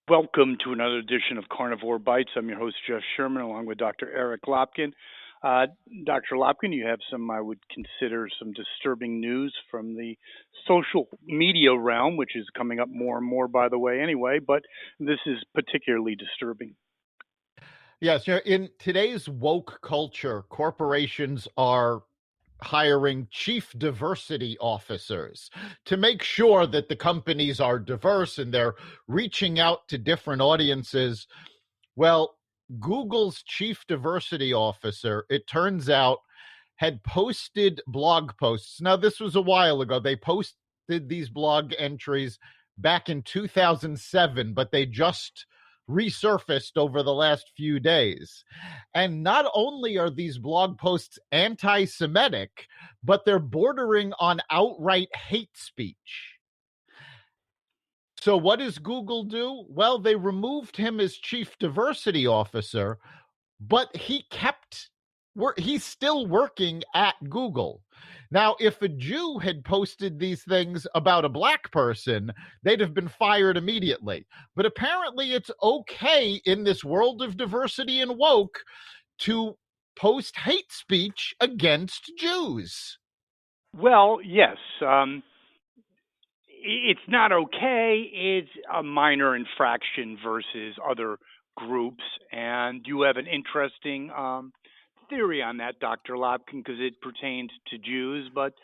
Welcome to another edition of Carnivore Bites. I'm your host, Jeff Sherman, along with Dr. Eric Lopkin. Uh, Dr. Lopkin, you have some, I would consider, some disturbing news from the social media realm, which is coming up more and more, by the way, anyway, but this is particularly disturbing. Yes, in today's woke culture, corporations are hiring chief diversity officers to make sure that the companies are diverse and they're reaching out to different audiences. Well, Google's chief diversity officer, it turns out, had posted blog posts. Now, this was a while ago. They posted these blog entries back in 2007, but they just resurfaced over the last few days. And not only are these blog posts anti-Semitic, but they're bordering on outright hate speech. So what does Google do? Well, they removed him as chief diversity officer, but he's still working at Google. Now, if a Jew had posted these things about a black person, they'd have been fired immediately. But apparently it's okay in this world of diversity and woke to post hate speech against Jews. Well, yes. It's not okay. It's a minor infraction versus other groups. And you have an interesting theory on that, Dr. Lopkin, because it pertains to Jews, but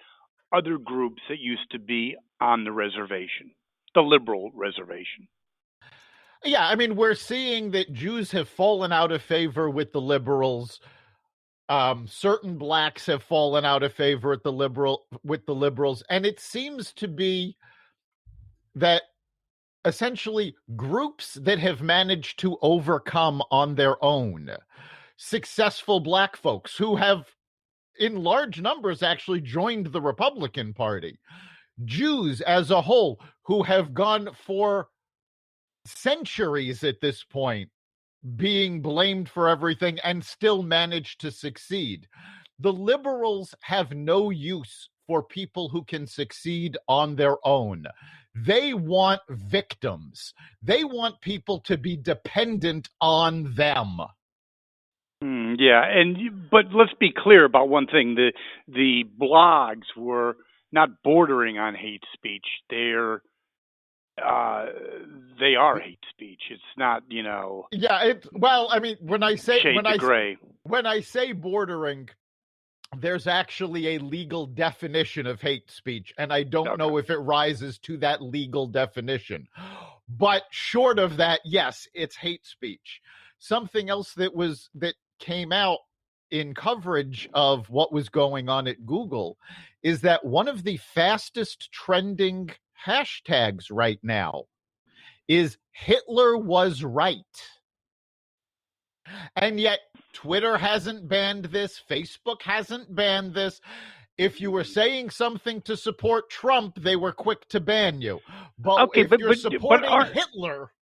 other groups that used to be on the reservation, the liberal reservation. Yeah, I mean, we're seeing that Jews have fallen out of favor with the liberals. Certain blacks have fallen out of favor with the liberals, and it seems to be that essentially groups that have managed to overcome on their own, successful black folks who have in large numbers actually joined the Republican Party, Jews as a whole who have gone for centuries at this point being blamed for everything and still managed to succeed. The liberals have no use for people who can succeed on their own. They want victims. They want people to be dependent on them. Yeah, but let's be clear about one thing: the blogs were not bordering on hate speech. They are hate speech. It's not, Yeah, I mean, when I say bordering, there's actually a legal definition of hate speech, and I don't know if it rises to that legal definition. But short of that, yes, it's hate speech. Something else that came out in coverage of what was going on at Google is that one of the fastest trending hashtags right now is Hitler was right. And yet Twitter hasn't banned this. Facebook hasn't banned this. If you were saying something to support Trump, they were quick to ban you. But if you're supporting Hitler...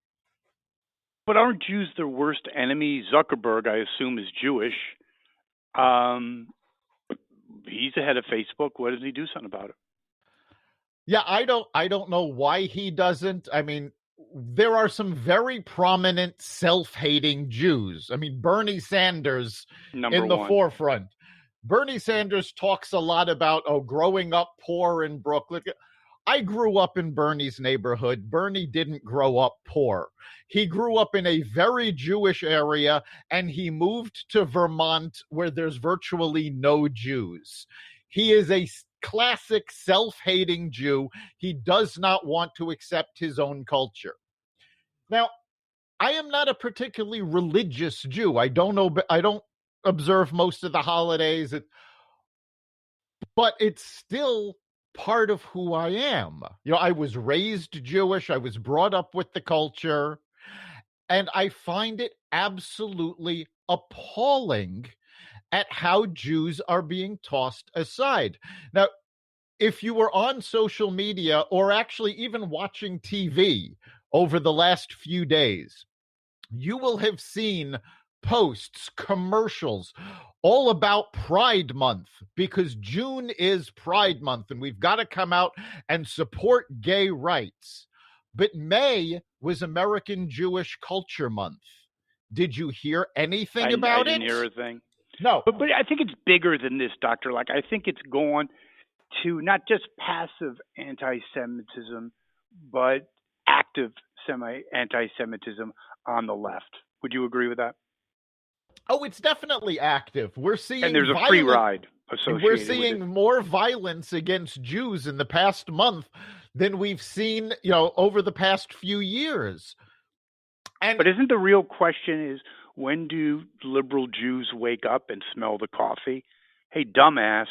But aren't Jews their worst enemy? Zuckerberg, I assume, is Jewish. He's the head of Facebook. Why doesn't he do something about it? Yeah, I don't know why he doesn't. I mean, there are some very prominent self-hating Jews. I mean, Bernie Sanders in the forefront. Bernie Sanders talks a lot about, growing up poor in Brooklyn. I grew up in Bernie's neighborhood. Bernie didn't grow up poor. He grew up in a very Jewish area, and he moved to Vermont where there's virtually no Jews. He is a classic self-hating Jew. He does not want to accept his own culture. Now, I am not a particularly religious Jew. I don't observe most of the holidays, but it's still part of who I am. I was raised Jewish. I was brought up with the culture, and I find it absolutely appalling at how Jews are being tossed aside. Now, if you were on social media or actually even watching TV over the last few days, you will have seen posts, commercials, all about Pride Month, because June is Pride Month and we've got to come out and support gay rights. But May was American Jewish Culture Month. Did you hear anything about it? I didn't hear a thing. No. But I think it's bigger than this, Doctor. Like, I think it's gone to not just passive anti-Semitism, but active anti-Semitism on the left. Would you agree with that? Oh, it's definitely active. We're seeing, and there's a free ride associated. We're seeing more violence against Jews in the past month than we've seen, over the past few years. But isn't the real question is, when do liberal Jews wake up and smell the coffee? Hey, dumbass,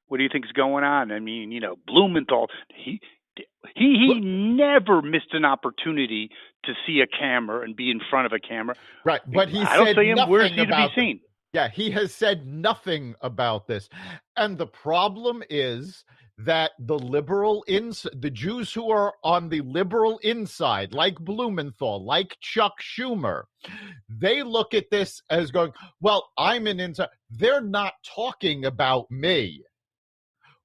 what do you think's going on? I mean, Blumenthal, he never missed an opportunity to see a camera and be in front of a camera. Right, but he said nothing about it. Yeah, he has said nothing about this. And the problem is that the Jews who are on the liberal inside, like Blumenthal, like Chuck Schumer, they look at this as going, well, I'm an inside. They're not talking about me.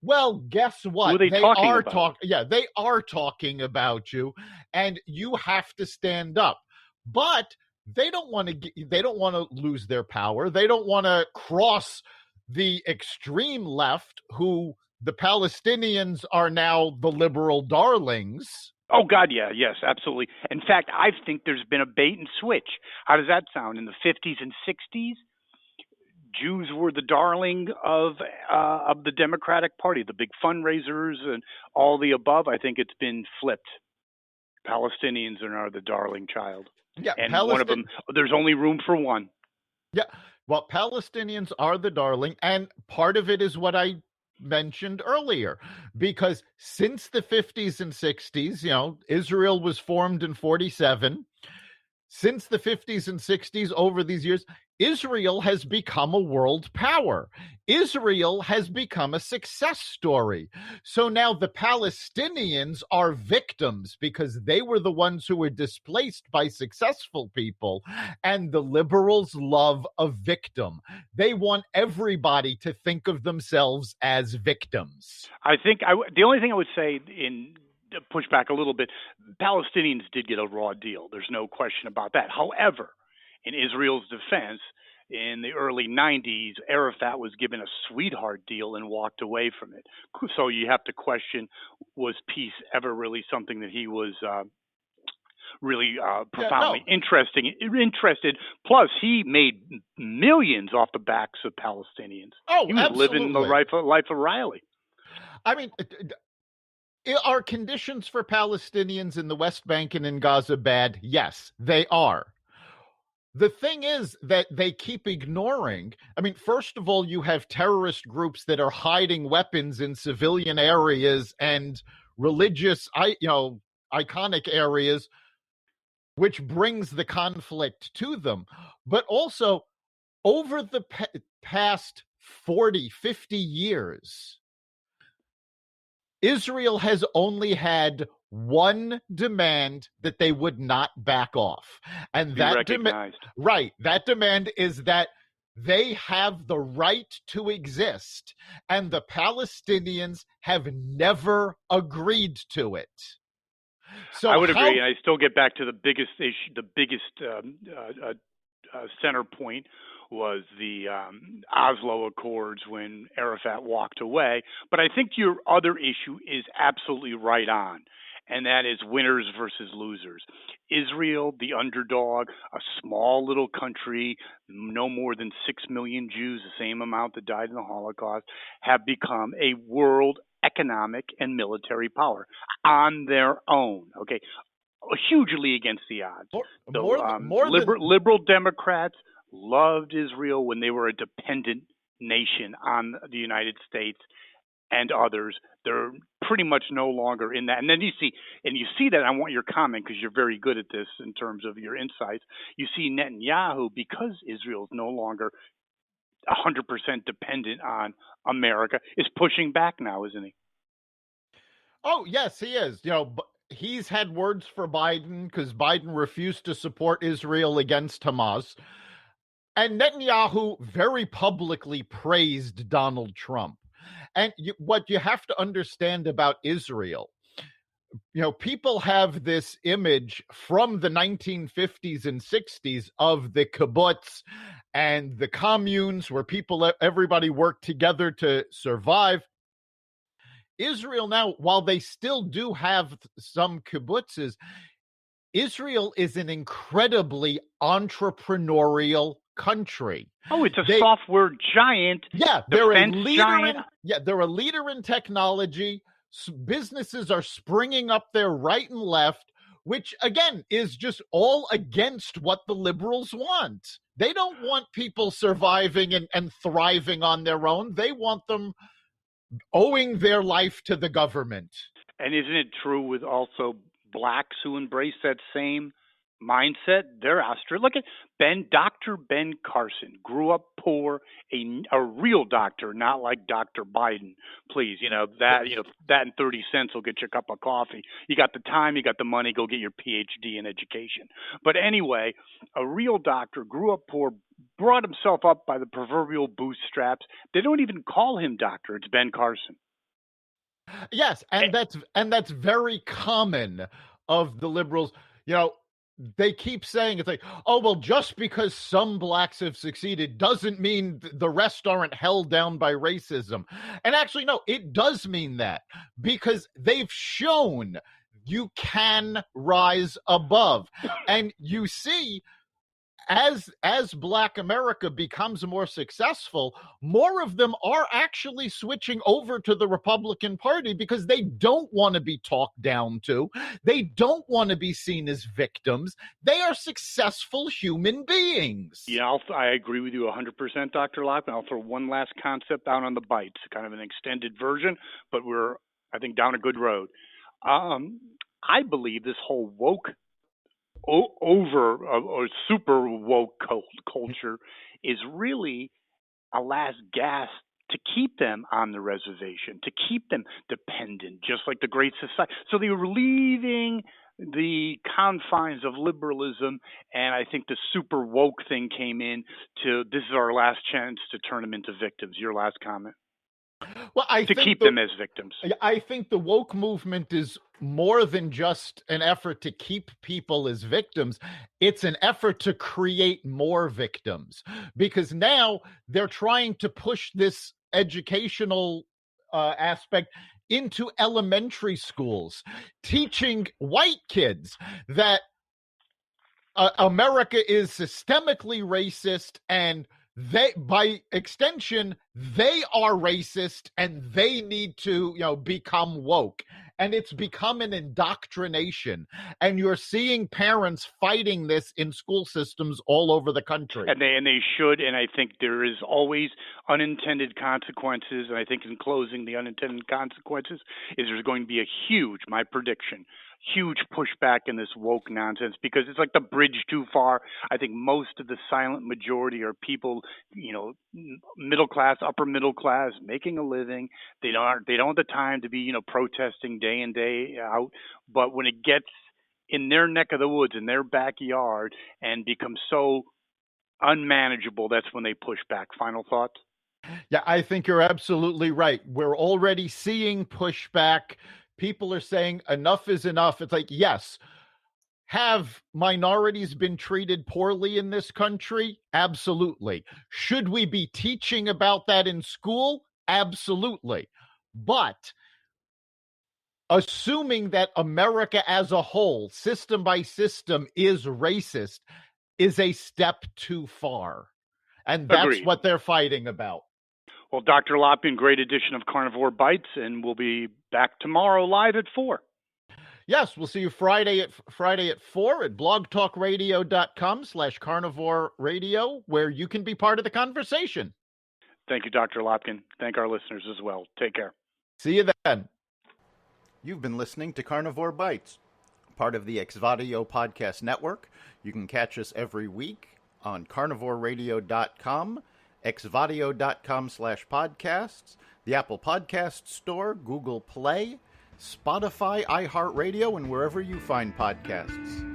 Well, guess what? They are talking Yeah, they are talking about you, and you have to stand up. But they don't want to lose their power. They don't want to cross the extreme left, who the Palestinians are now the liberal darlings. Oh, God, yeah, yes, absolutely. In fact, I think there's been a bait and switch. How does that sound? In the 50s and 60s, Jews were the darling of the Democratic Party, the big fundraisers and all the above. I think it's been flipped. Palestinians are now the darling child. Yeah, and one of them, there's only room for one. Yeah, well, Palestinians are the darling, and part of it is what I mentioned earlier, because since the 50s and 60s, Israel was formed in 47. Since the 50s and 60s, over these years, Israel has become a world power. Israel has become a success story. So now the Palestinians are victims because they were the ones who were displaced by successful people. And the liberals love a victim. They want everybody to think of themselves as victims. I think the only thing I would say push back a little bit, Palestinians did get a raw deal. There's no question about that. However, in Israel's defense, in the early 90s, Arafat was given a sweetheart deal and walked away from it. So you have to question, was peace ever really something that he was really profoundly interested? Plus, he made millions off the backs of Palestinians. Oh, he was absolutely. living the life of Riley. I mean, are conditions for Palestinians in the West Bank and in Gaza bad? Yes, they are. The thing is that they keep ignoring. I mean, first of all, you have terrorist groups that are hiding weapons in civilian areas and religious, iconic areas, which brings the conflict to them. But also, over the past 40, 50 years, Israel has only had one demand that they would not back off. And that demand is that they have the right to exist. And the Palestinians have never agreed to it. So I would agree. And I still get back to the biggest issue, the biggest center point was the Oslo Accords when Arafat walked away. But I think your other issue is absolutely right on, and that is winners versus losers. Israel, the underdog, a small little country, no more than 6 million Jews, the same amount that died in the Holocaust, have become a world economic and military power on their own, okay? Hugely against the odds. Liberal Democrats loved Israel when they were a dependent nation on the United States and others. They're pretty much no longer in that. And then you see that, I want your comment because you're very good at this in terms of your insights. You see Netanyahu, because Israel is no longer 100% dependent on America, is pushing back now, isn't he? Oh, yes, he is. He's had words for Biden because Biden refused to support Israel against Hamas. And Netanyahu very publicly praised Donald Trump. And what you have to understand about Israel, people have this image from the 1950s and 60s of the kibbutz and the communes where everybody worked together to survive. Israel now, while they still do have some kibbutzes, Israel is an incredibly entrepreneurial country. Oh, it's a software giant. Yeah, they're a leader. They're a leader in technology. Businesses are springing up there right and left, which again is just all against what the liberals want. They don't want people surviving and thriving on their own. They want them owing their life to the government. And isn't it true with also blacks who embrace that same mindset? They're ostracized. Look at Dr. Ben Carson grew up poor, a real doctor, not like Dr. Biden. Please, that and 30 cents will get you a cup of coffee. You got the time, you got the money, go get your PhD in education. But anyway, a real doctor grew up poor, brought himself up by the proverbial bootstraps. They don't even call him doctor. It's Ben Carson. Yes, and that's very common of the liberals. They keep saying it's like, oh, well, just because some blacks have succeeded doesn't mean the rest aren't held down by racism. And actually, no, it does mean that, because they've shown you can rise above. And you see, as Black America becomes more successful, more of them are actually switching over to the Republican Party because they don't want to be talked down to. They don't want to be seen as victims. They are successful human beings. Yeah, I agree with you 100%, Dr. Lopkin. I'll throw one last concept out on the bites, kind of an extended version, but we're, I think, down a good road. I believe this whole woke or super woke culture is really a last gasp to keep them on the reservation, to keep them dependent, just like the Great Society. So they were leaving the confines of liberalism, and I think the super woke thing came in to, this is our last chance to turn them into victims. Your last comment? Well, to keep them as victims. I think the woke movement is more than just an effort to keep people as victims. It's an effort to create more victims, because now they're trying to push this educational aspect into elementary schools, teaching white kids that America is systemically racist, and they, by extension, they are racist and they need to, become woke. And it's become an indoctrination. And you're seeing parents fighting this in school systems all over the country. And they should. And I think there is always unintended consequences. And I think in closing, the unintended consequences is there's going to be a huge, my prediction, huge pushback in this woke nonsense, because it's like the bridge too far. I think most of the silent majority are people, middle class, upper middle class, making a living. They don't have the time to be, protesting day in, day out. But when it gets in their neck of the woods, in their backyard, and becomes so unmanageable, that's when they push back. Final thoughts? Yeah, I think you're absolutely right. We're already seeing pushback. People are saying enough is enough. It's like, yes, have minorities been treated poorly in this country? Absolutely. Should we be teaching about that in school? Absolutely. But assuming that America as a whole, system by system, is racist is a step too far. And that's Agreed. What they're fighting about. Well, Dr. Lopkin, great edition of Carnivore Bites, and we'll be back tomorrow live at 4. Yes, we'll see you Friday at 4 at blogtalkradio.com/Carnivore Radio, where you can be part of the conversation. Thank you, Dr. Lopkin. Thank our listeners as well. Take care. See you then. You've been listening to Carnivore Bites, part of the Exvadio Podcast Network. You can catch us every week on carnivoreradio.com, exvadio.com/podcasts, the Apple Podcast Store, Google Play, Spotify, iHeartRadio, and wherever you find podcasts.